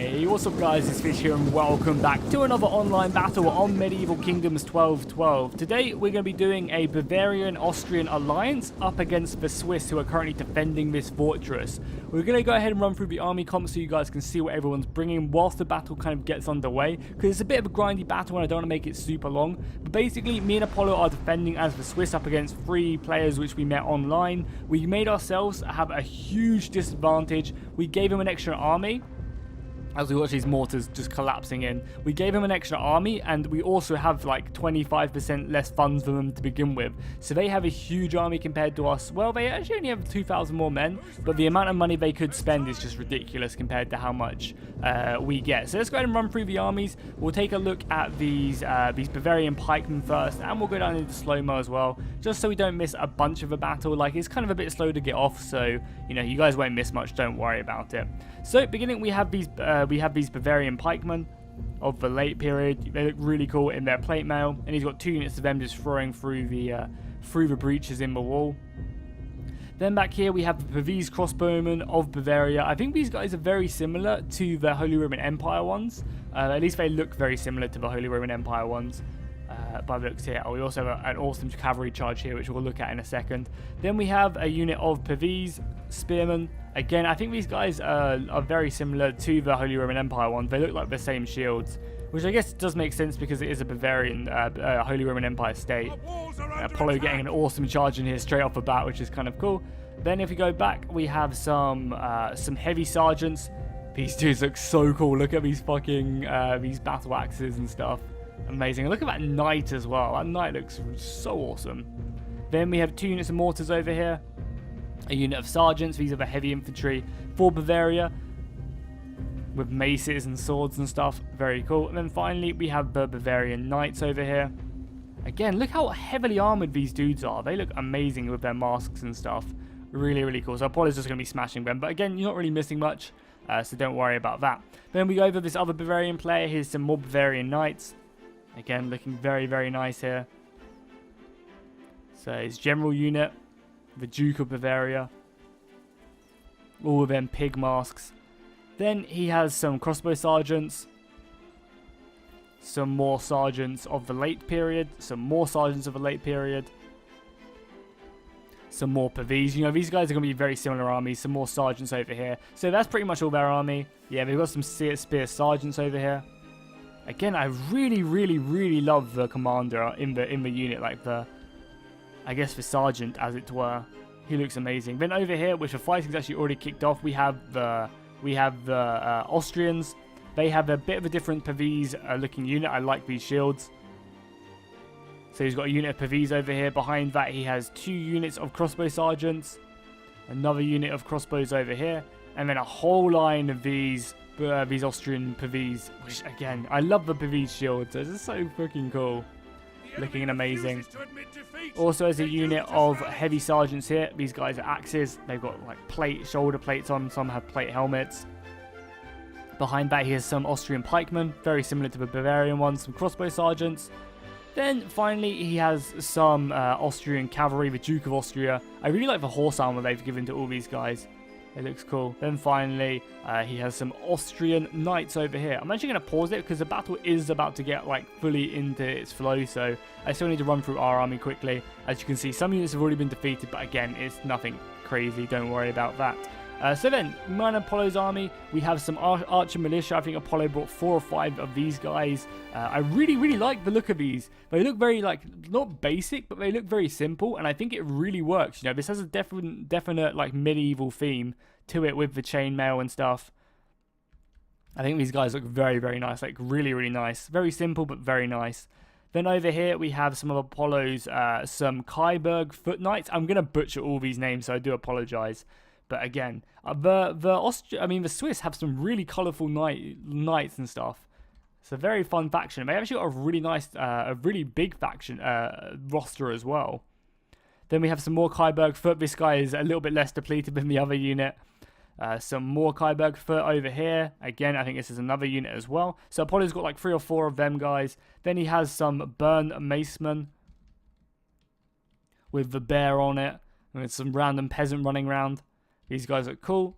Hey, what's up guys, it's Fish here and welcome back to another online battle on Medieval Kingdoms 1212. Today we're going to be doing a Bavarian-Austrian alliance up against the Swiss who are currently defending this fortress. We're going to go ahead and run through the army comp so you guys can see what everyone's bringing whilst the battle kind of gets underway, because it's a bit of a grindy battle and I don't want to make it super long. But basically me and Apollo are defending as the Swiss up against 3 players which we met online. We made ourselves have a huge disadvantage. We gave him an extra army. As we watch these mortars just collapsing in. We gave him an extra army, and we also have like 25% less funds for them to begin with. So they have a huge army compared to us. Well, they actually only have 2,000 more men, but the amount of money they could spend is just ridiculous compared to how much we get. So let's go ahead and run through the armies. We'll take a look at these Bavarian pikemen first, and we'll go down into slow-mo as well, just so we don't miss a bunch of a battle. Like, it's kind of a bit slow to get off, so, you know, you guys won't miss much, don't worry about it. So, beginning, we have these Bavarian pikemen of the late period. They look really cool in their plate mail, and he's got 2 units of them just throwing through the breaches in the wall. Then back here we have the Pavese crossbowmen of Bavaria. I think these guys are very similar to the Holy Roman Empire ones. At least they look very similar to the Holy Roman Empire ones. By the looks here. We also have an awesome cavalry charge here, which we'll look at in a second. Then we have a unit of Pavese spearmen. Again, I think these guys are very similar to the Holy Roman Empire ones. They look like the same shields, which I guess does make sense because it is a Bavarian Holy Roman Empire state. Apollo getting an awesome charge in here straight off the bat, which is kind of cool. Then if we go back, we have some heavy sergeants. These dudes look so cool. Look at these fucking these battle axes and stuff. Amazing. And look at that knight as well. That knight looks so awesome. Then we have 2 units of mortars over here. A unit of sergeants. These are the heavy infantry for Bavaria, with maces and swords and stuff. Very cool. And then finally we have the Bavarian knights over here. Again, look how heavily armored these dudes are. They look amazing with their masks and stuff. Really, really cool. So Apollo's just going to be smashing them. But again, you're not really missing much, so don't worry about that. Then we go over this other Bavarian player. Here's some more Bavarian knights. Again, looking very, very nice here. So his general unit, the Duke of Bavaria. All of them pig masks. Then he has some crossbow sergeants. Some more sergeants of the late period. Some more sergeants of the late period. Some more Pavese. You know, these guys are going to be very similar armies. Some more sergeants over here. So that's pretty much all their army. Yeah, they've got some spear sergeants over here. Again, I really, really, really love the commander in the unit, like I guess the sergeant, as it were. He looks amazing. Then over here, which the fighting's actually already kicked off, we have the Austrians. They have a bit of a different Pavese looking unit. I like these shields. So he's got a unit of Pavese over here. Behind that, he has 2 units of crossbow sergeants, another unit of crossbows over here, and then a whole line of these Austrian Pavese, which again, I love the Pavese shields. This is so freaking cool. Looking amazing. Also as a unit of heavy sergeants here, these guys are axes. They've got like shoulder plates on, some have plate helmets. Behind that he has some Austrian pikemen, very similar to the Bavarian ones, some crossbow sergeants. Then finally he has some Austrian cavalry, the Duke of Austria. I really like the horse armor they've given to all these guys. It looks cool. Then finally, he has some Austrian knights over here. I'm actually going to pause it because the battle is about to get like fully into its flow. So I still need to run through our army quickly. As you can see, some units have already been defeated, but again, it's nothing crazy. Don't worry about that. So then, mine and Apollo's army, we have some archer militia. I think Apollo brought 4 or 5 of these guys. I really, really like the look of these. They look very, like, not basic, but they look very simple, and I think it really works. You know, this has a definite like, medieval theme to it with the chainmail and stuff. I think these guys look very, very nice. Like, really, really nice. Very simple, but very nice. Then over here, we have some of Apollo's, some Kaiberg foot knights. I'm going to butcher all these names, so I do apologize. But again, the Swiss have some really colourful knights and stuff. It's a very fun faction. They actually got a really nice, a really big faction roster as well. Then we have some more Kaiberg foot. This guy is a little bit less depleted than the other unit. Some more Kaiberg foot over here. Again, I think this is another unit as well. So Apollo's got like 3 or 4 of them guys. Then he has some Burn Macemen with the bear on it. And with some random peasant running around. These guys look cool.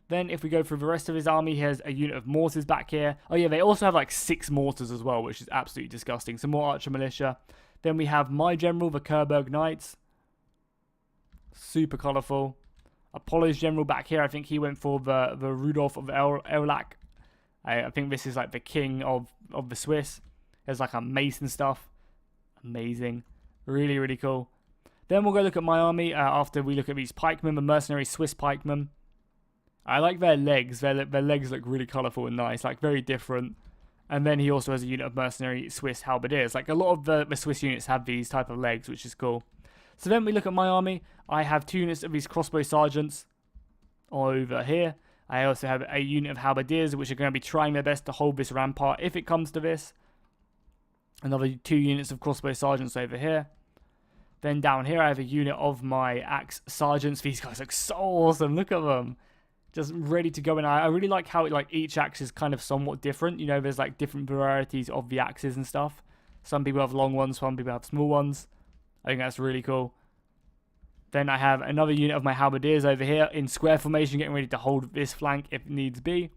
Then if we go through the rest of his army, he has a unit of mortars back here. Oh yeah, they also have like 6 mortars as well, which is absolutely disgusting. Some more archer militia. Then we have my general, the Coburg Knights. Super colourful. Apollo's general back here, I think he went for the Rudolph of Erlach. I think this is like the king of the Swiss. There's like a mace and stuff. Amazing. Really, really cool. Then we'll go look at my army after we look at these pikemen, the mercenary Swiss pikemen. I like their legs. Their legs look really colourful and nice, like very different. And then he also has a unit of mercenary Swiss halberdiers. Like a lot of the Swiss units have these type of legs, which is cool. So then we look at my army. I have 2 units of these crossbow sergeants over here. I also have a unit of halberdiers, which are going to be trying their best to hold this rampart if it comes to this. Another 2 units of crossbow sergeants over here. Then down here I have a unit of my axe sergeants. These guys look so awesome. Look at them. Just ready to go in. I really like how each axe is kind of somewhat different. You know, there's like different varieties of the axes and stuff. Some people have long ones, some people have small ones. I think that's really cool. Then I have another unit of my halberdiers over here in square formation, getting ready to hold this flank if needs be.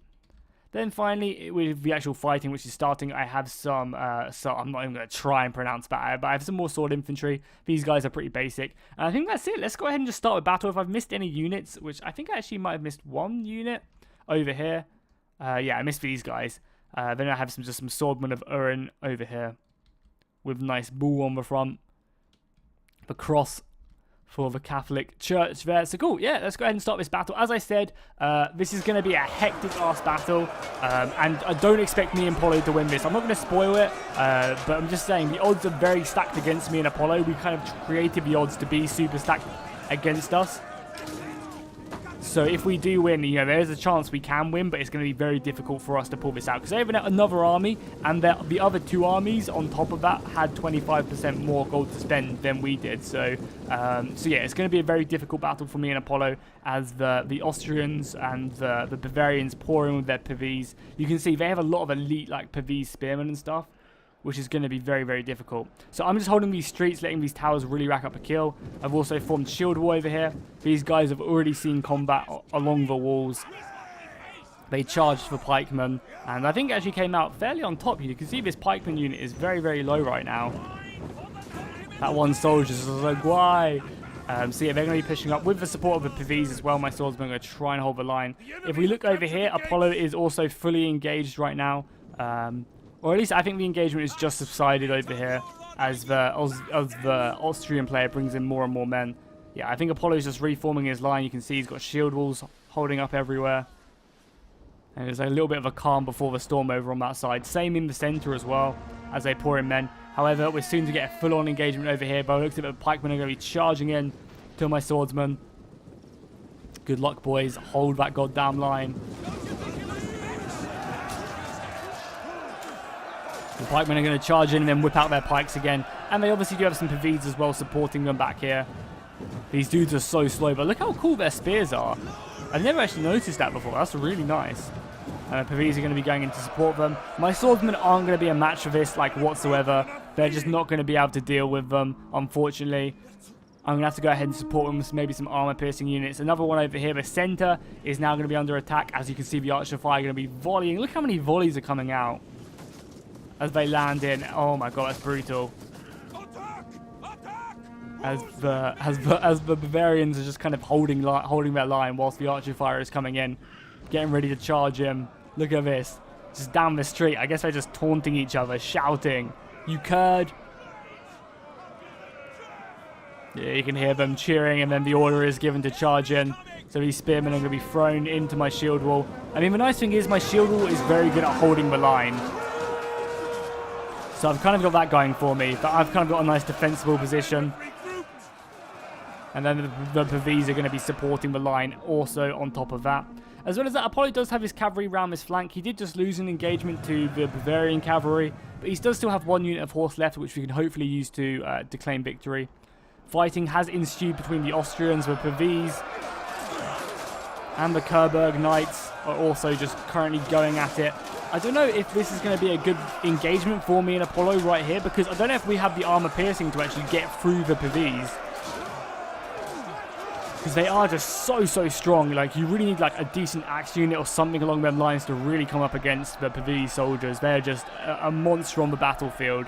Then finally, with the actual fighting, which is starting, I have some, so I'm not even going to try and pronounce that, but I have some more sword infantry. These guys are pretty basic. And I think that's it. Let's go ahead and just start with battle. If I've missed any units, which I think I actually might have missed 1 unit over here. Yeah, I missed these guys. Then I have just some swordmen of Urin over here with nice bull on the front. The cross for the Catholic Church there. So cool, yeah, let's go ahead and start this battle. As I said, this is going to be a hectic-ass battle, and I don't expect me and Apollo to win this. I'm not going to spoil it, but I'm just saying the odds are very stacked against me and Apollo. We kind of created the odds to be super stacked against us. So if we do win, you know, there's a chance we can win, but it's going to be very difficult for us to pull this out. Because they have another army, and the other 2 armies on top of that had 25% more gold to spend than we did. So, yeah, it's going to be a very difficult battle for me and Apollo as the Austrians and the Bavarians pour in with their pavese. You can see they have a lot of elite, like, pavese spearmen and stuff, which is going to be very, very difficult. So I'm just holding these streets, letting these towers really rack up a kill. I've also formed shield wall over here. These guys have already seen combat along the walls. They charged for pikemen, and I think it actually came out fairly on top. You can see this pikeman unit is very, very low right now. That one soldier is like, why? So yeah, they're going to be pushing up with the support of the pavese as well. My swordsmen are going to try and hold the line. If we look over here, Apollo is also fully engaged right now. Or at least I think the engagement is just subsided over here as the Austrian player brings in more and more men. Yeah, I think Apollo is just reforming his line. You can see he's got shield walls holding up everywhere. And there's a little bit of a calm before the storm over on that side. Same in the center as well as they pour in men. However, we're soon to get a full-on engagement over here. By the looks of it, the pikemen are going to be charging in to my swordsmen. Good luck, boys. Hold that goddamn line. The pikemen are going to charge in and then whip out their pikes again. And they obviously do have some paveses as well supporting them back here. These dudes are so slow, but look how cool their spears are. I've never actually noticed that before. That's really nice. Paveses are going to be going in to support them. My swordsmen aren't going to be a match for this, like, whatsoever. They're just not going to be able to deal with them, unfortunately. I'm going to have to go ahead and support them with maybe some armor-piercing units. Another one over here, the center, is now going to be under attack. As you can see, the archer fire going to be volleying. Look how many volleys are coming out as they land in. Oh my god, that's brutal. As the Bavarians are just kind of holding their line whilst the archer fire is coming in, getting ready to charge him. Look at this, just down the street. I guess they're just taunting each other, shouting, "You curd!" Yeah, you can hear them cheering, and then the order is given to charge in. So these spearmen are going to be thrown into my shield wall. I mean, the nice thing is my shield wall is very good at holding the line. So I've kind of got that going for me. But I've kind of got a nice defensible position. And then the Paveses are going to be supporting the line also on top of that. As well as that, Apollo does have his cavalry around this flank. He did just lose an engagement to the Bavarian cavalry. But he does still have 1 unit of horse left, which we can hopefully use to claim victory. Fighting has ensued between the Austrians, the Paveses, and the Coburg Knights are also just currently going at it. I don't know if this is going to be a good engagement for me and Apollo right here, because I don't know if we have the armor piercing to actually get through the Paveses. because they are just so strong. Like, you really need like a decent axe unit or something along them lines to really come up against the Pavese soldiers. They're just a monster on the battlefield.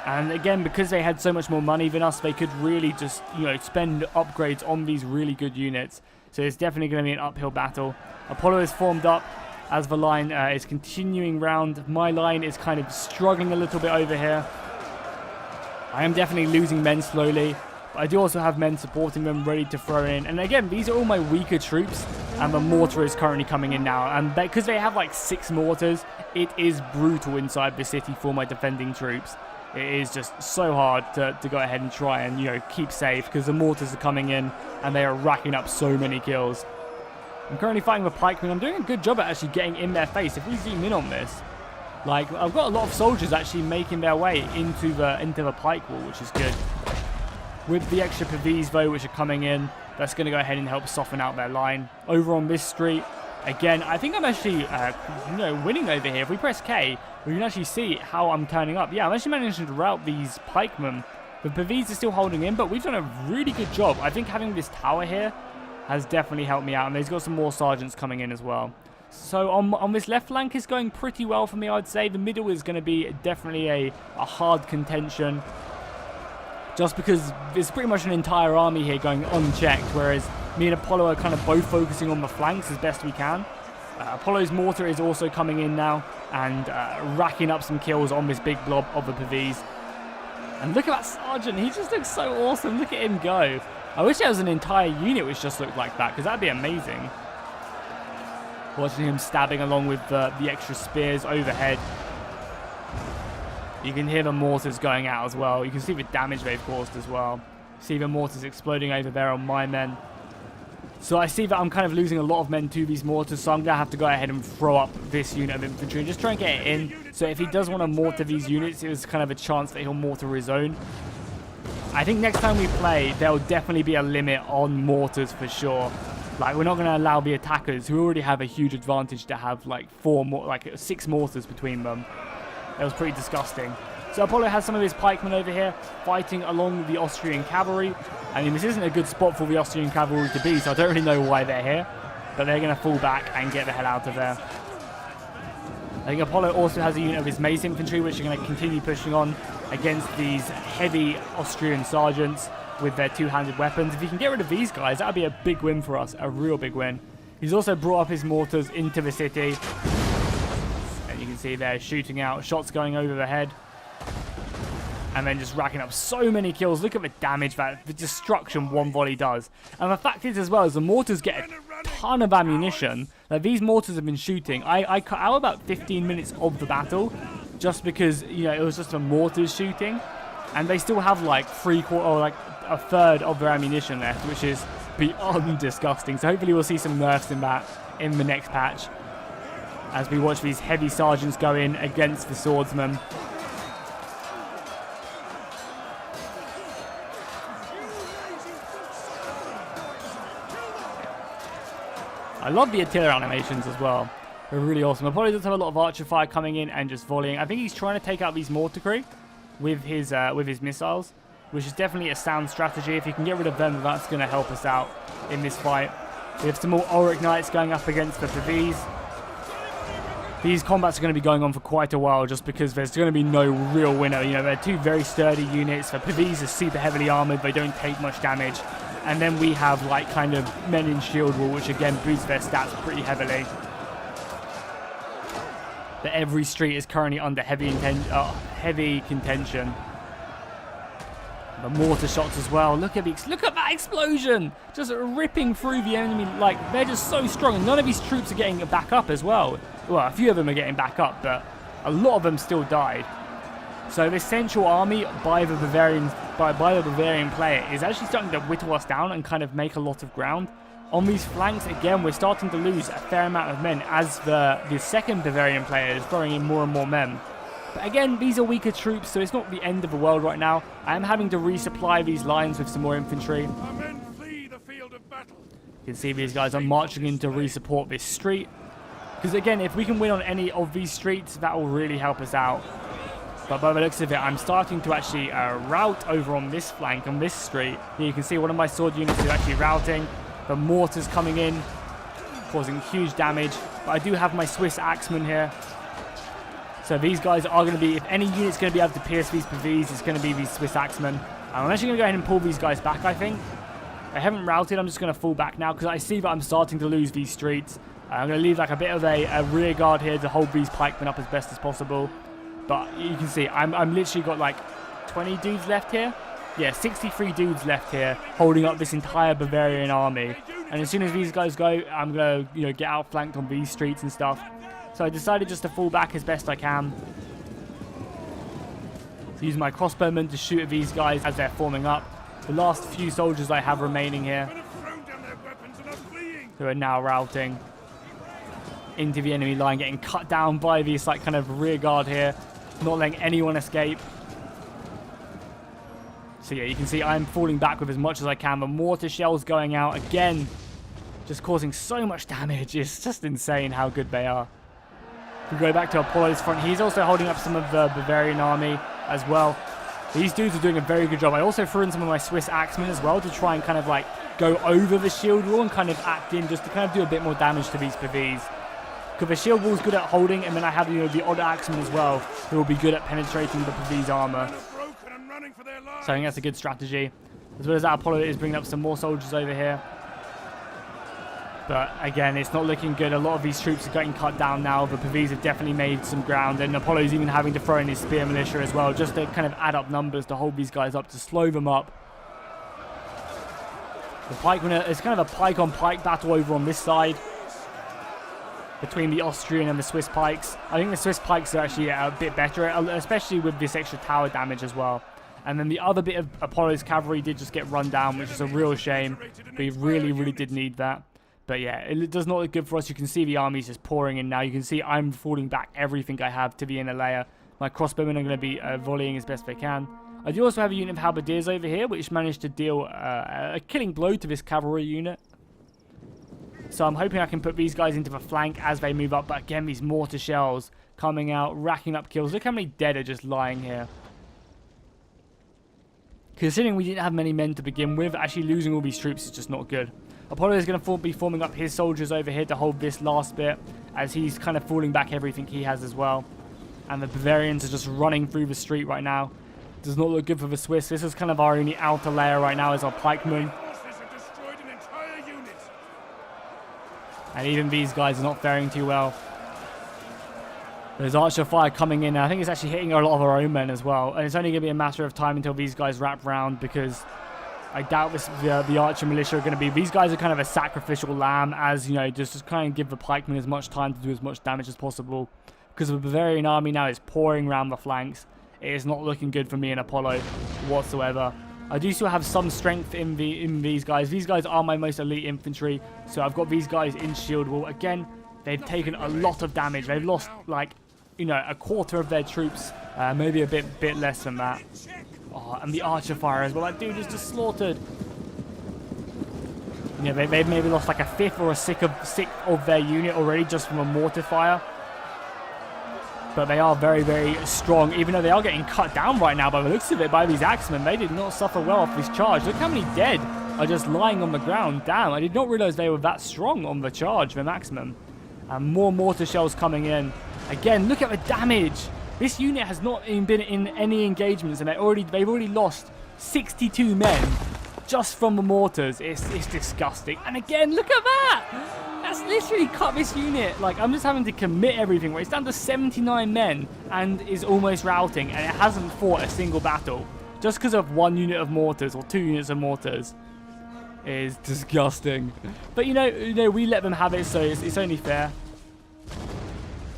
And again, because they had so much more money than us, they could really just, you know, spend upgrades on these really good units. So it's definitely going to be an uphill battle. Apollo is formed up as the line is continuing round. My line is kind of struggling a little bit over here. I am definitely losing men slowly, but I do also have men supporting them, ready to throw in. And again, these are all my weaker troops, and the mortar is currently coming in now. And because they have like 6 mortars, it is brutal inside the city for my defending troops. It is just so hard to go ahead and try and, you know, keep safe, because the mortars are coming in and they are racking up so many kills. I'm currently fighting with pikemen. I'm doing a good job at actually getting in their face. If we zoom in on this, like, I've got a lot of soldiers actually making their way into the pike wall, which is good. With the extra Pavese though, which are coming in, that's going to go ahead and help soften out their line. Over on this street, again, I think I'm actually, you know, winning over here. If we press K, we can actually see how I'm turning up. Yeah, I'm actually managing to rout these pikemen. The Pavese are still holding in, but we've done a really good job. I think having this tower here has definitely helped me out, and there's got some more sergeants coming in as well. So on this left flank is going pretty well for me, I'd say. The middle is going to be definitely a hard contention, just because there's pretty much an entire army here going unchecked, whereas me and Apollo are kind of both focusing on the flanks as best we can. Apollo's mortar is also coming in now and racking up some kills on this big blob of the Pavese. And look at that sergeant, he just looks so awesome. Look at him go. I wish there was an entire unit which just looked like that, because that'd be amazing. Watching him stabbing along with the extra spears overhead. You can hear the mortars going out as well. You can see the damage they've caused as well. See the mortars exploding over there on my men. So I see that I'm kind of losing a lot of men to these mortars, so I'm going to have to go ahead and throw up this unit of infantry and just try and get it in. So if he does want to mortar these units, there's kind of a chance that he'll mortar his own. I think next time we play, there will definitely be a limit on mortars for sure. Like, we're not going to allow the attackers, who already have a huge advantage, to have like 6 mortars between them. That was pretty disgusting. So Apollo has some of his pikemen over here fighting along the Austrian cavalry. I mean, this isn't a good spot for the Austrian cavalry to be, so I don't really know why they're here. But they're going to fall back and get the hell out of there. I think Apollo also has a unit of his mace infantry, which are going to continue pushing on against these heavy Austrian sergeants with their two-handed weapons. If he can get rid of these guys, that would be a big win for us, a real big win. He's also brought up his mortars into the city. And you can see they're shooting out, shots going over the head. And then just racking up so many kills. Look at the damage that the destruction one volley does. And the fact is as well, is the mortars get a ton of ammunition. Like, these mortars have been shooting. I cut out about 15 minutes of the battle just because, you know, it was just the mortars shooting. And they still have like a third of their ammunition left, which is beyond disgusting. So hopefully we'll see some nerfs in that in the next patch, as we watch these heavy sergeants go in against the swordsmen. I love the artillery animations as well. They're really awesome. Apollo does have a lot of archer fire coming in and just volleying. I think he's trying to take out these mortar crew with his missiles, which is definitely a sound strategy. If you can get rid of them, that's going to help us out in this fight. We have some more Auric Knights going up against the Pavese. These combats are going to be going on for quite a while, just because there's going to be no real winner. You know, they're two very sturdy units. The Pavese are super heavily armored. They don't take much damage. And then we have like kind of men in shield wall, which again boosts their stats pretty heavily. But every street is currently under heavy contention. The mortar shots as well. Look at that explosion! Just ripping through the enemy. Like, they're just so strong. And none of these troops are getting back up as well. Well, a few of them are getting back up, but a lot of them still died. So this central army by the Bavarian player is actually starting to whittle us down and kind of make a lot of ground. On these flanks, again, we're starting to lose a fair amount of men as the second Bavarian player is throwing in more and more men. But again, these are weaker troops, so it's not the end of the world right now. I am having to resupply these lines with some more infantry. Our men flee the field of battle. You can see these guys are marching in to resupport this street. Because again, if we can win on any of these streets, that will really help us out. But by the looks of it, I'm starting to actually rout over on this flank, on this street. Here you can see one of my sword units is actually routing. The mortars coming in, causing huge damage. But I do have my Swiss axemen here. So these guys are going to be, if any unit's going to be able to pierce these PVs, it's going to be these Swiss axemen. I'm actually going to go ahead and pull these guys back, I think. I haven't routed, I'm just going to fall back now because I see that I'm starting to lose these streets. I'm going to leave like a bit of a rear guard here to hold these pikemen up as best as possible. But you can see, I'm literally got like 20 dudes left here. Yeah, 63 dudes left here holding up this entire Bavarian army. And as soon as these guys go, I'm going to, get outflanked on these streets and stuff. So I decided just to fall back as best I can. To use my crossbowmen to shoot at these guys as they're forming up. The last few soldiers I have remaining here, who are now routing into the enemy line, getting cut down by this like kind of rear guard here, not letting anyone escape. So yeah, you can see I'm falling back with as much as I can. The mortar shells going out again, just causing so much damage. It's just insane how good they are. We go back to Apollo's front. He's also holding up some of the Bavarian army as well. These dudes are doing a very good job. I also threw in some of my Swiss axemen as well to try and kind of like go over the shield wall and kind of act in just to kind of do a bit more damage to these PVs. Because the shield wall is good at holding, and then I have the odd axemen as well who will be good at penetrating the PV's armor. So I think that's a good strategy. As well as that, Apollo is bringing up some more soldiers over here. But again, it's not looking good. A lot of these troops are getting cut down now. The PVs have definitely made some ground. And Apollo's even having to throw in his spear militia as well, just to kind of add up numbers to hold these guys up, to slow them up. The pikemen, it's kind of a pike on pike battle over on this side between the Austrian and the Swiss pikes. I think the Swiss pikes are actually a bit better, especially with this extra tower damage as well. And then the other bit of Apollo's cavalry did just get run down, which is a real shame. But he really, really did need that. But yeah, it does not look good for us. You can see the armies just pouring in now. You can see I'm falling back everything I have to the inner layer. My crossbowmen are going to be volleying as best they can. I do also have a unit of halberdiers over here, which managed to deal a killing blow to this cavalry unit. So I'm hoping I can put these guys into the flank as they move up. But again, these mortar shells coming out, racking up kills. Look how many dead are just lying here. Considering we didn't have many men to begin with, actually losing all these troops is just not good. Apollo is going to be forming up his soldiers over here to hold this last bit, as he's kind of falling back everything he has as well. And the Bavarians are just running through the street right now. Does not look good for the Swiss. This is kind of our only outer layer right now, is our pikemen. And even these guys are not faring too well. There's archer fire coming in. I think it's actually hitting a lot of our own men as well. And it's only going to be a matter of time until these guys wrap round, because I doubt the archer militia are going to be... These guys are kind of a sacrificial lamb, as, just kind of give the pikemen as much time to do as much damage as possible. Because the Bavarian army now is pouring around the flanks. It is not looking good for me and Apollo whatsoever. I do still have some strength in these guys. These guys are my most elite infantry. So I've got these guys in shield wall. Again, they've taken a lot of damage. They've lost, like, a quarter of their troops. Maybe a bit less than that. Oh, and the archer fire as well. That dude is just slaughtered. They've maybe lost like a fifth or a sixth of their unit already just from a mortar fire. But they are very, very strong, even though they are getting cut down right now by the looks of it by these axemen. They did not suffer well off this charge. Look how many dead are just lying on the ground. Damn, I did not realize they were that strong on the charge, the maximum. And more mortar shells coming in. Again, look at the damage. This unit has not even been in any engagements, and they've already lost 62 men just from the mortars. It's disgusting. And again, look at that. That's literally cut this unit. Like, I'm just having to commit everything. It's down to 79 men and is almost routing, and it hasn't fought a single battle just because of one unit of mortars or 2 units of mortars. Is disgusting. But we let them have it, so it's only fair.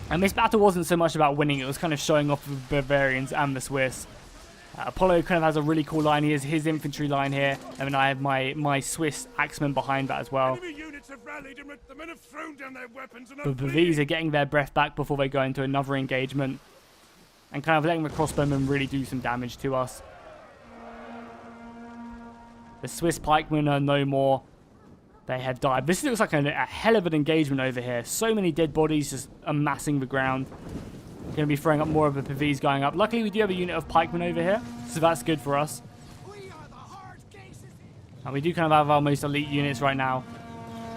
And this battle wasn't so much about winning, it was kind of showing off the Bavarians and the Swiss. Apollo kind of has a really cool line. He has his infantry line here, and then I have my Swiss axemen behind that as well. The PVs are getting their breath back before they go into another engagement, and kind of letting the crossbowmen really do some damage to us. The Swiss pikemen are no more. They have died. This looks like a hell of an engagement over here. So many dead bodies just amassing the ground. Going to be throwing up more of the PVs going up. Luckily, we do have a unit of pikemen over here, so that's good for us. And we do kind of have our most elite units right now.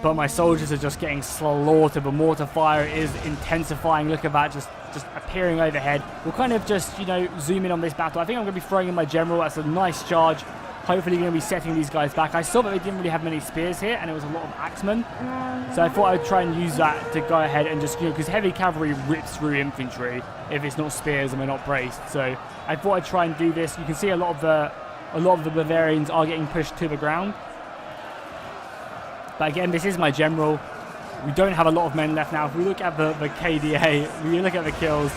But my soldiers are just getting slaughtered. The mortar fire is intensifying. Look at that, just appearing overhead. We'll kind of just, you know, zoom in on this battle. I think I'm going to be throwing in my general. That's a nice charge. Hopefully going to be setting these guys back. I saw that they didn't really have many spears here, and it was a lot of axemen. So I thought I'd try and use that to go ahead and just, you know, because heavy cavalry rips through infantry if it's not spears and we're not braced. So I thought I'd try and do this. You can see a lot of the Bavarians are getting pushed to the ground. But again, this is my general. We don't have a lot of men left now. If we look at the KDA, we look at the kills,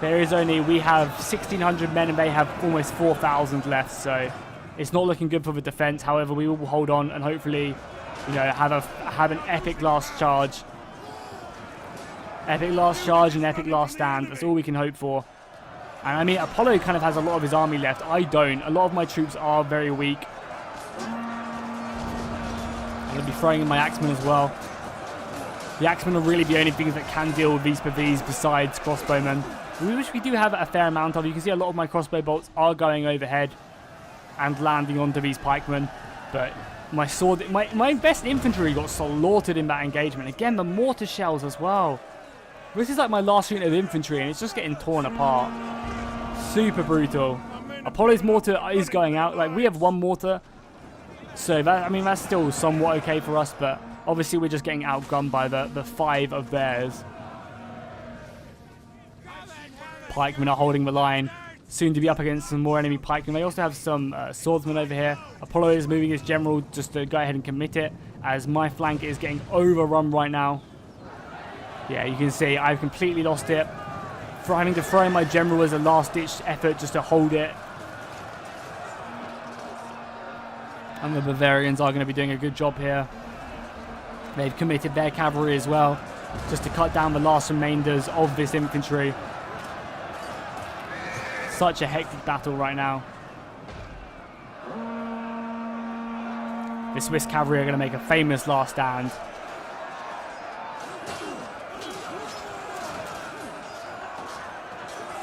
we have 1,600 men and they have almost 4,000 left. So it's not looking good for the defense. However, we will hold on and hopefully, you know, have an epic last charge. Epic last charge and epic last stand. That's all we can hope for. And I mean, Apollo kind of has a lot of his army left. I don't. A lot of my troops are very weak. I'm going to be throwing in my axemen as well. The axemen are really the only things that can deal with these PVs besides crossbowmen, which we do have a fair amount of. You can see a lot of my crossbow bolts are going overhead and landing onto these pikemen. But my sword, my best infantry got slaughtered in that engagement. Again, the mortar shells as well. This is like my last unit of infantry and it's just getting torn apart. Super brutal. Apollo's mortar is going out. Like, we have one mortar. So, that, I mean, that's still somewhat okay for us. But obviously, we're just getting outgunned by the 5 of theirs. Pikemen are holding the line. Soon to be up against some more enemy pikemen. They also have some swordsmen over here. Apollo is moving his general just to go ahead and commit it. As my flank is getting overrun right now. Yeah, you can see I've completely lost it. For having to throw in my general as a last-ditch effort just to hold it. And the Bavarians are going to be doing a good job here. They've committed their cavalry as well, just to cut down the last remainders of this infantry. Such a hectic battle right now. The Swiss cavalry are going to make a famous last stand.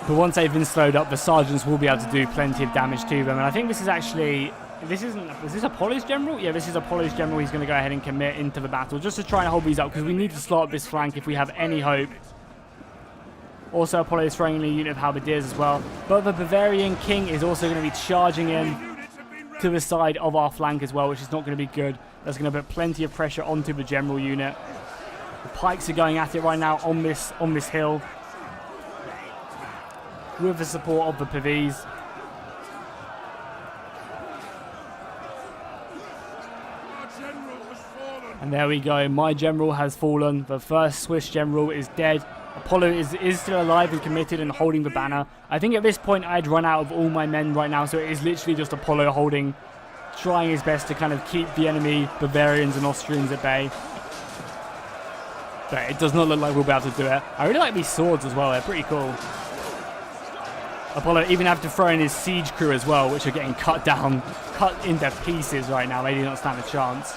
But once they've been slowed up, the sergeants will be able to do plenty of damage to them. And I think this is actually... is this Apollo's general? Yeah, this is Apollo's general. He's going to go ahead and commit into the battle just to try and hold these up because we need to slow up this flank if we have any hope. Also, Apollo is throwing in a unit of halberdiers as well. But the Bavarian king is also going to be charging in to the side of our flank as well, which is not going to be good. That's going to put plenty of pressure onto the general unit. The pikes are going at it right now on this hill, with the support of the PVs. And there we go. My general has fallen. The first Swiss general is dead. Apollo is still alive and committed and holding the banner. I think at this point I'd run out of all my men right now, so it is literally just Apollo trying his best to kind of keep the enemy Bavarians and Austrians at bay. But it does not look like we'll be able to do it. I really like these swords as well. They're pretty cool. Apollo even have to throw in his siege crew as well, which are getting cut into pieces right now. They do not stand a chance.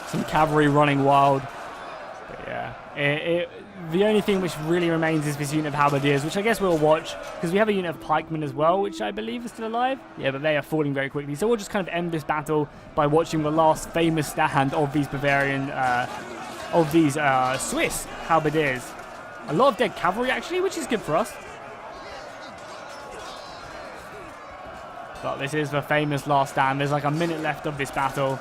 Some cavalry running wild. But yeah, the only thing which really remains is this unit of halberdiers, which I guess we'll watch, because we have a unit of pikemen as well, which I believe is still alive. Yeah, but they are falling very quickly. So we'll just kind of end this battle by watching the last famous stand of these Swiss halberdiers. A lot of dead cavalry, actually, which is good for us. But this is the famous last stand. There's like a minute left of this battle.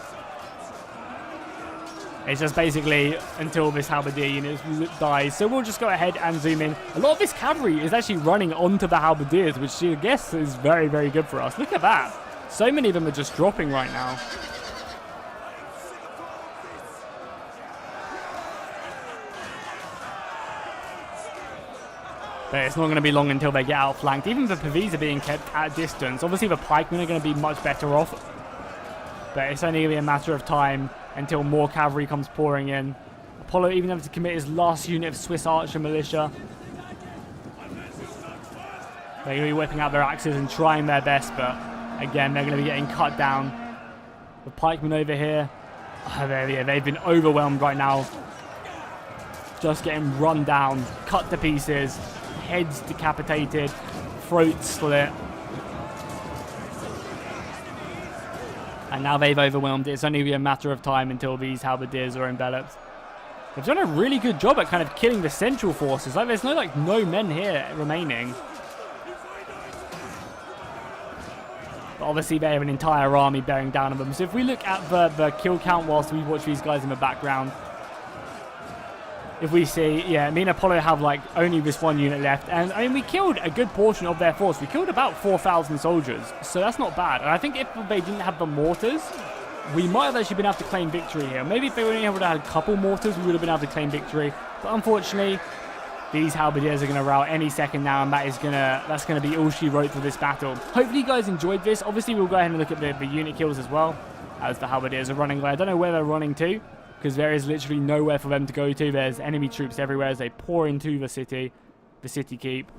It's just basically until this halberdier unit dies. So we'll just go ahead and zoom in. A lot of this cavalry is actually running onto the halberdiers, which I guess is very, very good for us. Look at that. So many of them are just dropping right now. But it's not going to be long until they get outflanked. Even the PVs are being kept at distance. Obviously, the pikemen are going to be much better off. But it's only going to be a matter of time until more cavalry comes pouring in. Apollo even having to commit his last unit of Swiss archer militia. They're going to be whipping out their axes and trying their best, but again, they're going to be getting cut down. The pikemen over here. Oh, they've been overwhelmed right now. Just getting run down, cut to pieces, heads decapitated, throats slit. And now they've overwhelmed it. It's only a matter of time until these halberdiers are enveloped. They've done a really good job at kind of killing the central forces. Like, there's no men here remaining. But obviously they have an entire army bearing down on them. So if we look at the kill count whilst we watch these guys in the background, if we see, yeah, me and Apollo have like only this one unit left. And I mean, we killed a good portion of their force. We killed about 4,000 soldiers. So that's not bad. And I think if they didn't have the mortars, we might have actually been able to claim victory here. Maybe if they were able to have a couple mortars, we would have been able to claim victory. But unfortunately, these halberdiers are going to rout any second now, and that's going to be all she wrote for this battle. Hopefully you guys enjoyed this. Obviously, we'll go ahead and look at the unit kills as well, as the halberdiers are running away. I don't know where they're running to, because there is literally nowhere for them to go to. There's enemy troops everywhere as they pour into the city keep.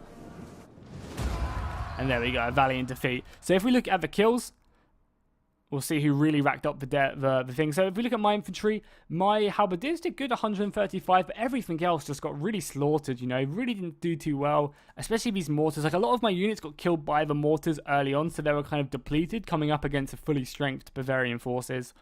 And there we go, a valiant defeat. So if we look at the kills, we'll see who really racked up the thing. So if we look at my infantry, my halberdiers did good, 135, but everything else just got really slaughtered, you know, really didn't do too well, especially these mortars. Like, a lot of my units got killed by the mortars early on, so they were kind of depleted coming up against a fully strengthed Bavarian forces.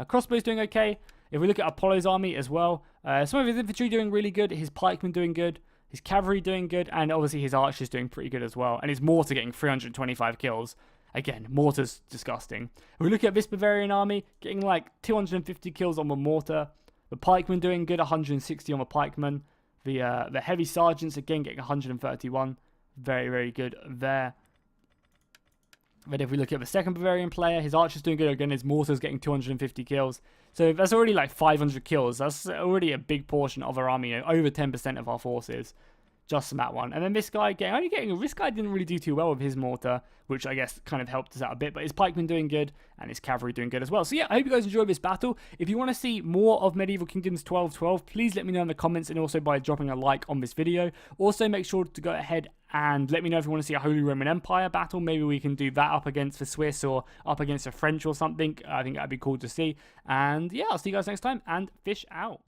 Crossbow's doing okay. If we look at Apollo's army as well, some of his infantry doing really good, his pikemen doing good, his cavalry doing good, and obviously his archers doing pretty good as well, and his mortar getting 325 kills. Again, mortar's disgusting. If we look at this Bavarian army, getting like 250 kills on the mortar. The pikemen doing good, 160 on the pikemen. The heavy sergeants, again, getting 131. Very, very good there. But if we look at the second Bavarian player, his archer's doing good. Again, his mortar's getting 250 kills. So that's already like 500 kills. That's already a big portion of our army, you know, over 10% of our forces. Just from that one. And then this guy this guy didn't really do too well with his mortar, which I guess kind of helped us out a bit, but his pikemen doing good and his cavalry doing good as well. So yeah, I hope you guys enjoyed this battle. If you want to see more of Medieval Kingdoms 1212, please let me know in the comments, and also by dropping a like on this video. Also, make sure to go ahead and let me know if you want to see a Holy Roman Empire battle. Maybe we can do that up against the Swiss or up against the French or something. I think that'd be cool to see. And yeah, I'll see you guys next time, and fish out.